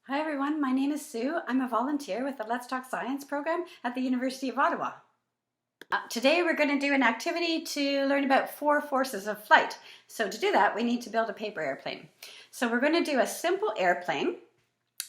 Hi everyone, my name is Sue. I'm a volunteer with the Let's Talk Science program at the University of Ottawa. Today we're going to do an activity to learn about 4 forces of flight. So to do that we need to build a paper airplane. So we're going to do a simple airplane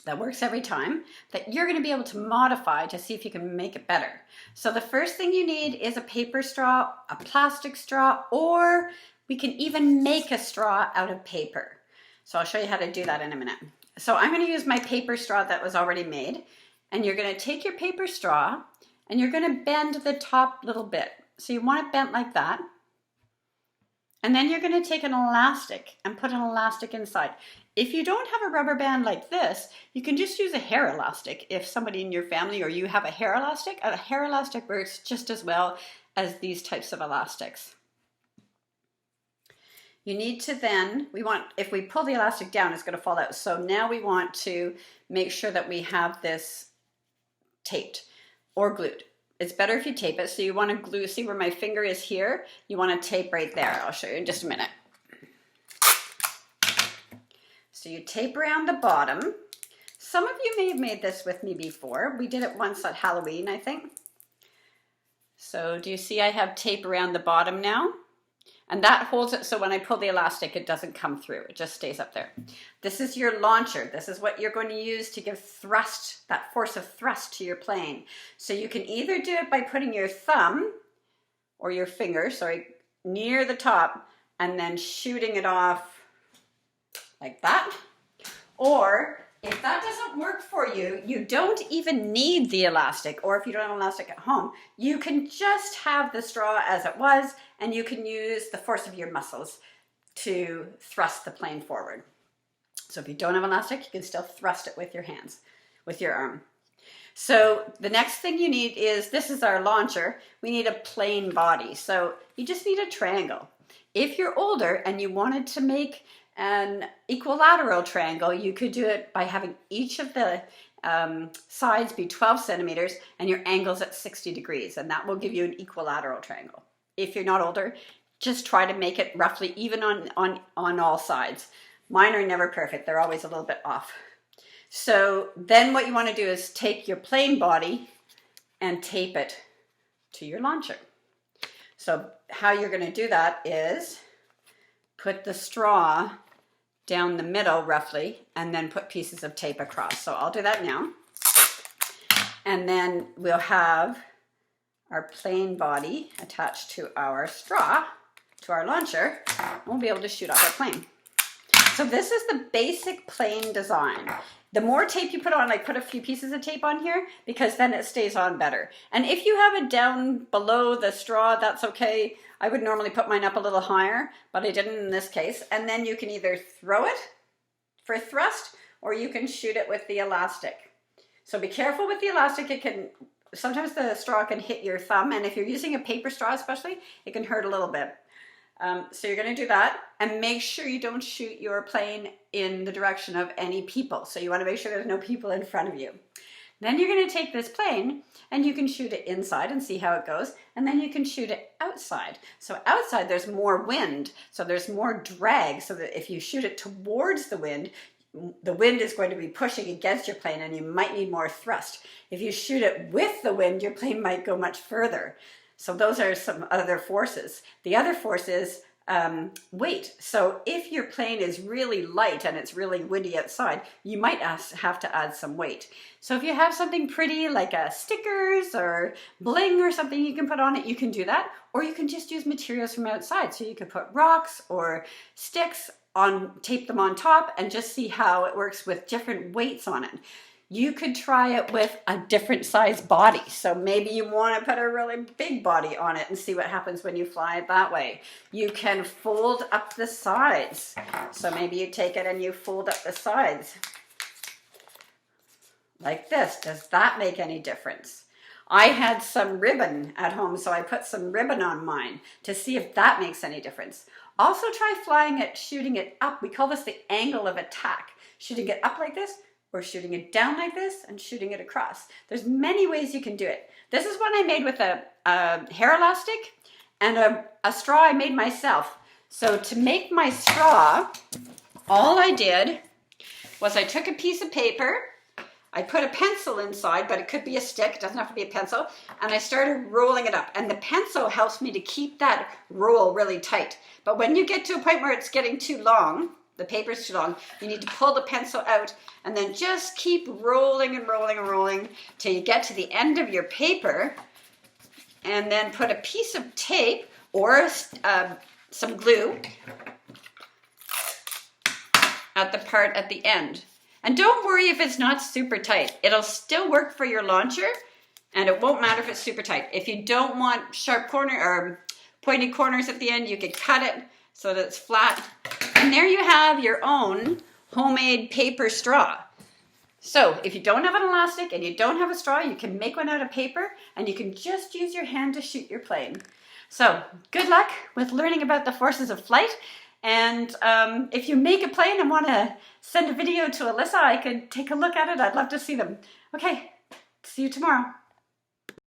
that works every time that you're going to be able to modify to see if you can make it better. So the first thing you need is a paper straw, a plastic straw, or we can even make a straw out of paper. So I'll show you how to do that in a minute. So I'm going to use my paper straw that was already made, and you're going to take your paper straw and you're going to bend the top little bit. So you want it bent like that. And then you're going to take an elastic and put an elastic inside. If you don't have a rubber band like this, you can just use a hair elastic. If somebody in your family or you have a hair elastic works just as well as these types of elastics. You need to then, if we pull the elastic down, it's going to fall out. So now we want to make sure that we have this taped or glued. It's better if you tape it. So you want to glue, see where my finger is here? You want to tape right there. I'll show you in just a minute. So you tape around the bottom. Some of you may have made this with me before. We did it once at Halloween, I think. So do you see I have tape around the bottom now? And that holds it so when I pull the elastic, it doesn't come through. It just stays up there. This is your launcher. This is what you're going to use to give thrust, that force of thrust to your plane. So you can either do it by putting your thumb or your finger, near the top and then shooting it off like that. Or if that doesn't work for you, you don't even need the elastic, or if you don't have an elastic at home, you can just have the straw as it was, and you can use the force of your muscles to thrust the plane forward. So if you don't have an elastic, you can still thrust it with your hands, with your arm. So the next thing you need is, this is our launcher, we need a plane body. So you just need a triangle. If you're older and you wanted to make an equilateral triangle, you could do it by having each of the sides be 12 centimeters and your angles at 60 degrees, and that will give you an equilateral triangle. If you're not older, just try to make it roughly even on all sides. Mine are never perfect, they're always a little bit off. So then what you want to do is take your plane body and tape it to your launcher. So how you're going to do that is put the straw down the middle roughly, and then put pieces of tape across. So I'll do that now. And then we'll have our plane body attached to our straw, to our launcher, and we'll be able to shoot off our plane. So this is the basic plane design. The more tape you put on, like put a few pieces of tape on here, because then it stays on better. And if you have it down below the straw, that's okay. I would normally put mine up a little higher, but I didn't in this case. And then you can either throw it for thrust, or you can shoot it with the elastic. So be careful with the elastic. Sometimes the straw can hit your thumb, and if you're using a paper straw especially, it can hurt a little bit. So you're going to do that, and make sure you don't shoot your plane in the direction of any people. So you want to make sure there's no people in front of you. Then you're going to take this plane and you can shoot it inside and see how it goes, and then you can shoot it outside. So outside there's more wind, so there's more drag, so that if you shoot it towards the wind is going to be pushing against your plane and you might need more thrust. If you shoot it with the wind, your plane might go much further. So those are some other forces. The other force is weight. So if your plane is really light and it's really windy outside, you might have to add some weight. So if you have something pretty like stickers or bling or something you can put on it, you can do that. Or you can just use materials from outside. So you could put rocks or sticks on, tape them on top, and just see how it works with different weights on it. You could try it with a different size body. So maybe you want to put a really big body on it and see what happens when you fly it that way. You can fold up the sides. So maybe you take it and you fold up the sides like this. Does that make any difference? I had some ribbon at home, so I put some ribbon on mine to see if that makes any difference. Also try flying it, shooting it up. We call this the angle of attack. Shooting it up like this, or shooting it down like this and shooting it across. There's many ways you can do it. This is one I made with a hair elastic and a straw I made myself. So to make my straw, all I did was I took a piece of paper, I put a pencil inside, but it could be a stick, it doesn't have to be a pencil, and I started rolling it up. And the pencil helps me to keep that roll really tight. But when you get to a point where it's getting too long, the paper's too long, you need to pull the pencil out and then just keep rolling and rolling and rolling till you get to the end of your paper, and then put a piece of tape or some glue at the part at the end. And don't worry if it's not super tight. It'll still work for your launcher, and it won't matter if it's super tight. If you don't want sharp corner or pointy corners at the end, you could cut it so that it's flat. And there you have your own homemade paper straw. So if you don't have an elastic and you don't have a straw, you can make one out of paper, and you can just use your hand to shoot your plane. So good luck with learning about the forces of flight. And if you make a plane and want to send a video to Alyssa, I could take a look at it. I'd love to see them. Okay, see you tomorrow.